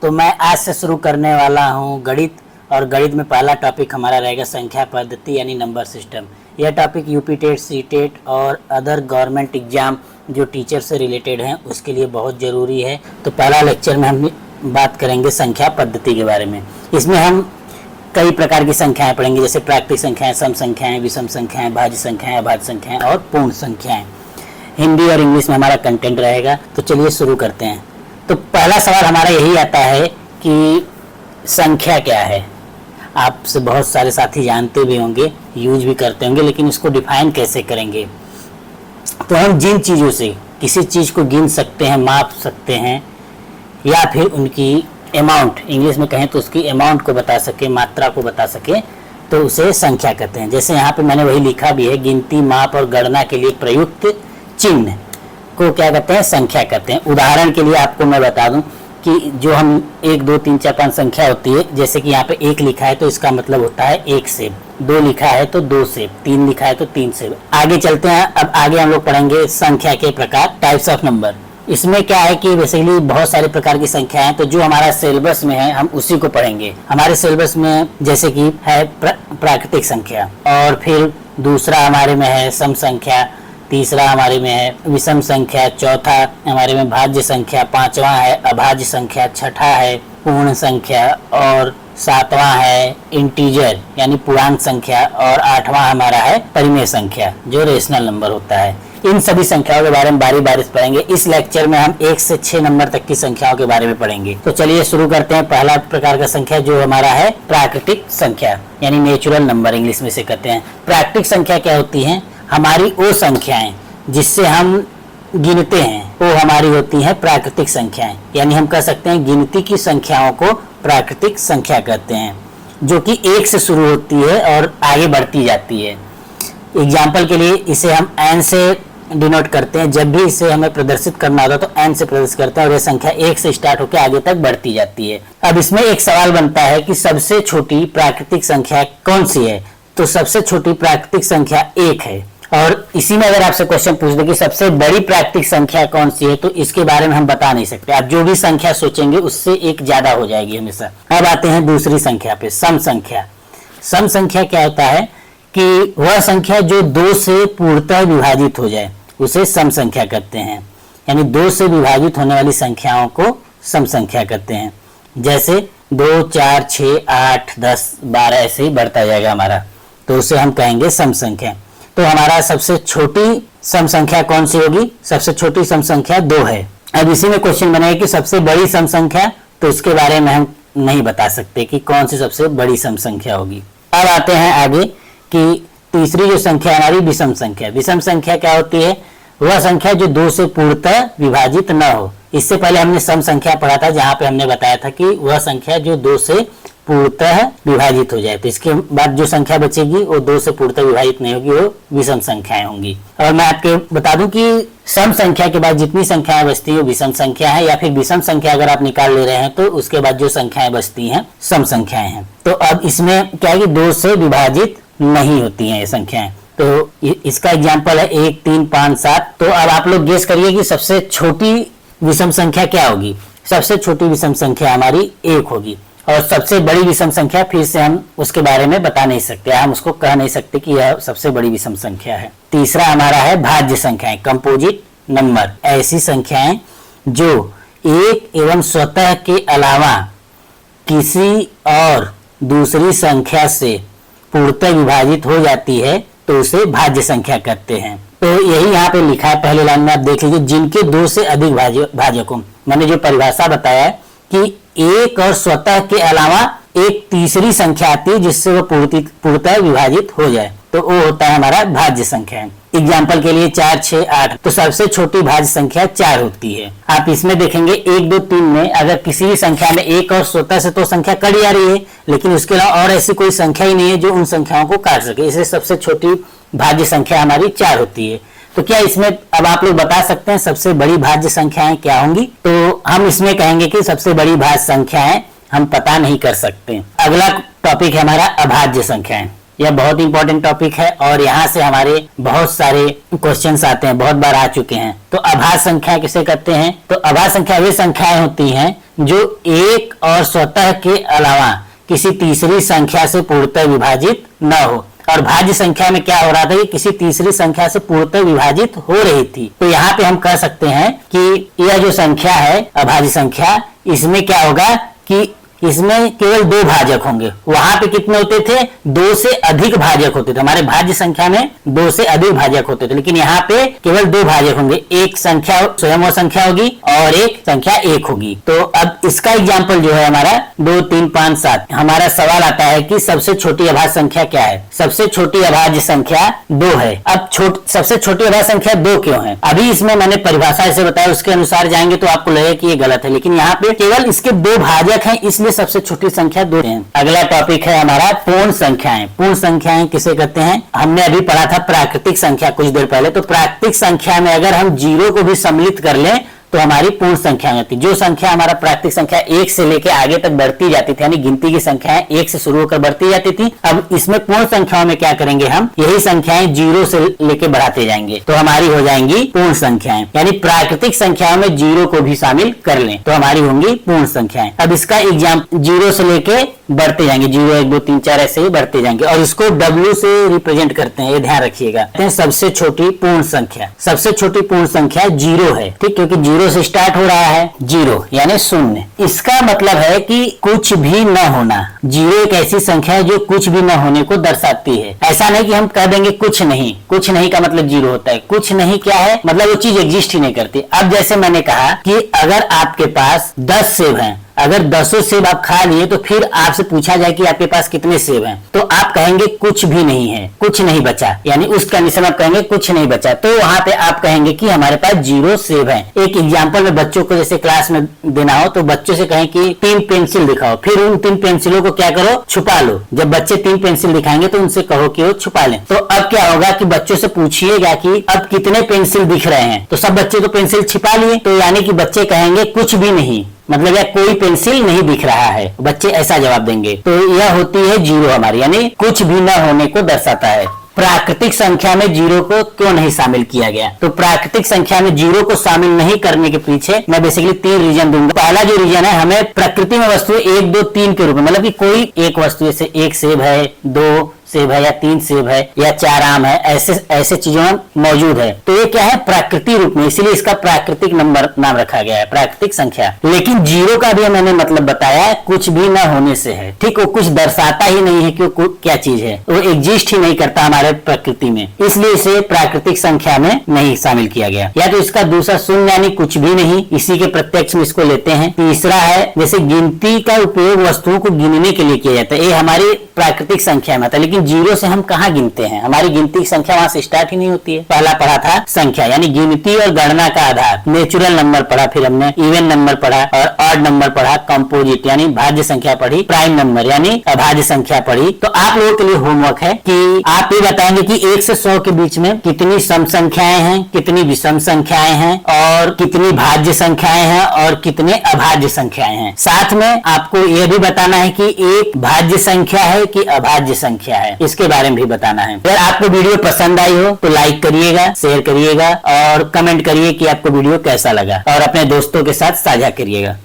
तो मैं आज से शुरू करने वाला हूँ गणित। और गणित में पहला टॉपिक हमारा रहेगा संख्या पद्धति यानी नंबर सिस्टम। यह topic UP TET, C TET और अदर गवर्नमेंट एग्जाम जो टीचर से रिलेटेड हैं उसके लिए बहुत ज़रूरी है। तो पहला लेक्चर में हम बात करेंगे संख्या पद्धति के बारे में। इसमें हम कई प्रकार की संख्याएं पढ़ेंगे, जैसे प्राकृतिक संख्याएं, सम संख्याएं, विषम संख्याएं, भाज्य संख्याएं, अभाज्य संख्याएं और पूर्ण संख्याएं। हिंदी और इंग्लिश में हमारा कंटेंट रहेगा। तो चलिए शुरू करते हैं। तो पहला सवाल हमारा यही आता है कि संख्या क्या है। आपसे बहुत सारे साथी जानते भी होंगे, यूज भी करते होंगे, लेकिन इसको डिफाइन कैसे करेंगे। तो हम जिन चीज़ों से किसी चीज़ को गिन सकते हैं, माप सकते हैं, या फिर उनकी अमाउंट, इंग्लिश में कहें तो उसकी अमाउंट को बता सके, मात्रा को बता सके, तो उसे संख्या कहते हैं। जैसे यहाँ पे मैंने वही लिखा भी है, गिनती, माप और गणना के लिए प्रयुक्त चिन्ह को क्या कहते हैं, संख्या कहते हैं। उदाहरण के लिए आपको मैं बता दूं कि जो हम 1 2 3 4 5 संख्या होती है, जैसे कि यहाँ पे 1 लिखा है तो इसका मतलब होता है 1 सेब, 2 लिखा है तो 2 सेब, 3 लिखा है तो 3 सेब। आगे चलते हैं। अब आगे हम लोग पढ़ेंगे संख्या के प्रकार, टाइप्स ऑफ नंबर। इसमें क्या है कि बेसिकली बहुत सारे प्रकार की संख्या है, तो जो हमारा सिलेबस में है हम उसी को पढ़ेंगे। हमारे सिलेबस में जैसे कि है प्राकृतिक संख्या, और फिर दूसरा हमारे में है सम संख्या, तीसरा हमारे में है विषम संख्या, चौथा हमारे में भाज्य संख्या, पांचवा है अभाज्य संख्या, छठा है पूर्ण संख्या, और सातवां है इंटीजर यानी पूर्णांक संख्या, और आठवां हमारा है परिमेय संख्या जो रेशनल नंबर होता है। इन सभी संख्याओं के बारे में बारी बारी पढ़ेंगे। इस लेक्चर में हम 1 से 6 नंबर तक की संख्याओं के बारे में पढ़ेंगे। तो चलिए शुरू करते हैं। पहला प्रकार का संख्या जो हमारा है प्राकृतिक संख्या यानी नेचुरल नंबर इंग्लिश में से कहते हैं। प्राकृतिक संख्या क्या होती है? हमारी वो संख्याएं जिससे हम गिनते हैं वो हमारी होती हैं प्राकृतिक संख्याएं, यानी हम कह सकते हैं गिनती की संख्याओं को प्राकृतिक संख्या कहते हैं, जो कि 1 से शुरू होती है और आगे बढ़ती जाती है। एग्जाम्पल के लिए इसे हम n से डिनोट करते हैं। जब भी इसे हमें प्रदर्शित करना होता है तो n से प्रदर्शित करते हैं और यह संख्या 1 से स्टार्ट होकर आगे तक बढ़ती जाती है। अब इसमें एक सवाल बनता है कि सबसे छोटी प्राकृतिक संख्या कौन सी है? तो सबसे छोटी प्राकृतिक संख्या 1 है। और इसी में अगर आपसे क्वेश्चन पूछ दे कि सबसे बड़ी प्राकृतिक संख्या कौन सी है, तो इसके बारे में हम बता नहीं सकते। आप जो भी संख्या सोचेंगे उससे 1 ज्यादा हो जाएगी हमेशा। अब आते हैं दूसरी संख्या पे, सम संख्या। सम संख्या क्या होता है कि वह संख्या जो 2 से पूर्णतः विभाजित हो जाए उसे सम संख्या कहते हैं, यानी 2 से विभाजित होने वाली संख्याओं को सम संख्या कहते हैं। जैसे 2 4 6 8 10 12 ऐसे ही बढ़ता जाएगा हमारा, तो उसे हम कहेंगे सम संख्या। तो हमारा सबसे छोटी सम संख्या कौन सी होगी? सबसे छोटी सम संख्या 2 है। अब इसी में क्वेश्चन बनेगा कि सबसे बड़ी सम संख्या, तो इसके बारे में हम नहीं बता सकते कि कौन सी सबसे बड़ी सम संख्या होगी। अब आते हैं आगे कि तीसरी जो संख्या हमारी विषम संख्या। विषम संख्या क्या होती है? वह संख्या जो 2 से पूर्णतः विभाजित न हो। इससे पहले हमने सम संख्या पढ़ा था, जहां पे हमने बताया था कि वह संख्या जो 2 से पूर्णतः विभाजित हो जाए। तो इसके बाद जो संख्या बचेगी वो 2 से पूर्णतः विभाजित नहीं होगी, वो विषम संख्याएं होंगी। और मैं आपको बता दूं कि सम संख्या के बाद जितनी संख्याएं बचती है वो विषम संख्या है, या फिर विषम संख्या अगर आप निकाल ले रहे हैं तो उसके बाद जो संख्याएं बचती हैं सम संख्याएं हैं। तो अब इसमें क्या है कि 2 से विभाजित नहीं होती हैं ये संख्याएं। तो इसका एग्जाम्पल है 1 3 5 7। तो अब आप लोग गेस करिए कि सबसे छोटी विषम संख्या क्या होगी? सबसे छोटी विषम संख्या हमारी 1 होगी। और सबसे बड़ी विषम संख्या फिर से हम उसके बारे में बता नहीं सकते, हम उसको कह नहीं सकते कि यह सबसे बड़ी विषम संख्या है। तीसरा हमारा है भाज्य संख्याएं, कंपोजिट नंबर। ऐसी संख्याएं जो एक एवं स्वतः के अलावा किसी और दूसरी संख्या से पूर्णतः विभाजित हो जाती है तो उसे भाज्य संख्या कहते हैं। तो यही यहाँ पे लिखा है पहले लाइन में, आप देख लीजिए, जिनके 2 से अधिक भाजकों। मैंने जो परिभाषा बताया कि एक और स्वतः के अलावा एक तीसरी संख्या आती है जिससे वो पूर्णतः विभाजित हो जाए, तो वो होता है हमारा भाज्य संख्या। एग्जाम्पल के लिए 4 6 8, तो सबसे छोटी भाज्य संख्या 4 होती है। आप इसमें देखेंगे 1 2 3 में अगर किसी भी संख्या में एक और स्वतः से तो संख्या कट जा रही है, लेकिन उसके अलावा और ऐसी कोई संख्या ही नहीं है जो उन संख्याओं को काट सके, इसलिए सबसे छोटी भाज्य संख्या हमारी 4 होती है। तो क्या इसमें अब आप लोग बता सकते हैं सबसे बड़ी भाज्य संख्याएं क्या होंगी? तो हम इसमें कहेंगे कि सबसे बड़ी भाज्य संख्याएं हम पता नहीं कर सकते। अगला टॉपिक है हमारा अभाज्य संख्याएं। यह बहुत इंपॉर्टेंट टॉपिक है और यहाँ से हमारे बहुत सारे क्वेश्चंस आते हैं, बहुत बार आ चुके हैं। तो अभाज्य संख्या किसे कहते हैं? तो अभाज्य संख्या वे संख्याएं होती हैं जो एक और स्वतः के अलावा किसी तीसरी संख्या से पूर्णतः विभाजित न हो। और भाज्य संख्या में क्या हो रहा था कि किसी तीसरी संख्या से पूर्णतः विभाजित हो रही थी। तो यहाँ पे हम कह सकते हैं कि यह जो संख्या है अभाज्य संख्या, इसमें क्या होगा कि इसमें केवल दो भाजक होंगे। वहां पे कितने होते थे? दो से अधिक भाजक होते थे। हमारे भाज्य संख्या में दो से अधिक भाजक होते थे, लेकिन यहाँ पे केवल दो भाजक होंगे। एक संख्या स्वयं और संख्या होगी और एक संख्या एक होगी। तो अब इसका एग्जाम्पल जो है हमारा 2, 3, 5, 7। हमारा सवाल आता है कि सबसे छोटी अभाज्य संख्या क्या है? सबसे छोटी अभाज्य संख्या 2 है। अब सबसे छोटी अभाज्य संख्या 2 क्यों है? अभी इसमें मैंने परिभाषा ऐसे बताया, उसके अनुसार जाएंगे तो आपको लगेगा कि ये गलत है, लेकिन यहाँ पे केवल इसके दो भाजक हैं, इसलिए सबसे छोटी संख्या 2 है। अगला टॉपिक है हमारा पूर्ण संख्याएं। पूर्ण संख्याएं किसे कहते हैं? हमने अभी पढ़ा था प्राकृतिक संख्या कुछ देर पहले। तो प्राकृतिक संख्या में अगर हम 0 को भी सम्मिलित कर लें तो हमारी पूर्ण संख्या होती है। जो संख्या हमारा प्राकृतिक संख्या 1 से लेके आगे तक बढ़ती जाती थी, यानी गिनती की संख्याएं 1 से शुरू होकर बढ़ती जाती थी, अब इसमें पूर्ण संख्याओं में क्या करेंगे? हम यही संख्याएं 0 से लेके बढ़ाते जाएंगे तो हमारी हो जाएंगी पूर्ण संख्याएं। यानी प्राकृतिक संख्याओं में 0 को भी शामिल कर लें तो हमारी होंगी पूर्ण संख्याएं। अब इसका एग्जाम 0 से लेके बढ़ते जाएंगे, 0, 1, 2, 3, 4 ऐसे ही बढ़ते जाएंगे, और इसको W से रिप्रेजेंट करते हैं, ये ध्यान रखिएगा। सबसे छोटी पूर्ण संख्या, सबसे छोटी पूर्ण संख्या 0 है, ठीक, क्योंकि 0 से स्टार्ट हो रहा है। 0 यानी शून्य। इसका मतलब है कि कुछ भी न होना। 0 एक ऐसी संख्या है जो कुछ भी न होने को दर्शाती है। ऐसा नहीं कि हम कह देंगे कुछ नहीं। कुछ नहीं का मतलब 0 होता है। कुछ नहीं क्या है? मतलब वो चीज एग्जिस्ट ही नहीं करती। अब जैसे मैंने कहा कि अगर आपके पास 10 सेब हैं, अगर 10 सेब आप खा लिए तो फिर आपसे पूछा जाए कि आपके पास कितने सेब हैं, तो आप कहेंगे कुछ भी नहीं है, कुछ नहीं बचा, यानी उस कंडीशन आप कहेंगे कुछ नहीं बचा। तो वहां पे आप कहेंगे कि हमारे पास 0 सेब है। एक एग्जांपल में बच्चों को जैसे क्लास में देना हो तो बच्चों से कहें कि 3 पेंसिल दिखाओ, फिर उन 3 पेंसिलों को क्या करो? छुपा लो। जब बच्चे 3 पेंसिल दिखाएंगे तो उनसे कहो कि वो छुपा लें। तो अब क्या होगा कि बच्चों से पूछिएगा कि अब कितने पेंसिल दिख रहे हैं, तो सब बच्चे तो पेंसिल छिपा लिए, तो यानी कि बच्चे कहेंगे कुछ भी नहीं, मतलब या कोई पेंसिल नहीं दिख रहा है। बच्चे ऐसा जवाब देंगे। तो यह होती है 0 हमारी, यानी कुछ भी न होने को दर्शाता है। प्राकृतिक संख्या में 0 को क्यों नहीं शामिल किया गया? तो प्राकृतिक संख्या में 0 को शामिल नहीं करने के पीछे मैं बेसिकली 3 रीजन दूंगा। पहला जो रीजन है, हमें प्रकृति में वस्तु 1, 2, 3 के रूप में, मतलब कि कोई एक वस्तु जैसे 1 सेब है, 2 सेब है या 3 सेब है या 4 आम है, ऐसे चीजों में मौजूद है। तो ये क्या है? प्राकृतिक रूप में, इसीलिए इसका प्राकृतिक नंबर नाम रखा गया है, प्राकृतिक संख्या। लेकिन 0 का भी मैंने मतलब बताया कुछ भी न होने से है, ठीक। वो कुछ दर्शाता ही नहीं है कि वो क्या चीज है, वो एग्जिस्ट ही नहीं करता हमारे प्रकृति में, इसलिए इसे प्राकृतिक संख्या में नहीं शामिल किया गया। या तो इसका दूसरा शून्य यानी कुछ भी नहीं, इसी के प्रत्यक्ष में इसको लेते हैं। तीसरा है जैसे गिनती का उपयोग वस्तुओं को गिनने के लिए किया जाता है, ये हमारी प्राकृतिक संख्या में था। लेकिन 0 से हम कहाँ गिनते हैं? हमारी गिनती की संख्या वहां से स्टार्ट ही नहीं होती है। पहला पढ़ा था संख्या यानी गिनती और गणना का आधार, नेचुरल नंबर पढ़ा, फिर हमने इवन नंबर पढ़ा और ऑड नंबर पढ़ा, कंपोजिट यानी भाज्य संख्या पढ़ी, प्राइम नंबर यानी अभाज्य संख्या पढ़ी। तो आप लोगों के लिए होमवर्क है कि आप ये बताएंगे कि 1 से 100 के बीच में कितनी सम संख्याएं हैं, कितनी विषम संख्याएं हैं और कितनी भाज्य संख्याएं हैं और कितने अभाज्य संख्याएं हैं। साथ में आपको यह भी बताना है कि एक भाज्य संख्या है कि अभाज्य संख्या है, इसके बारे में भी बताना है। अगर आपको वीडियो पसंद आई हो तो लाइक करिएगा, शेयर करिएगा और कमेंट करिए कि आपको वीडियो कैसा लगा, और अपने दोस्तों के साथ साझा करिएगा।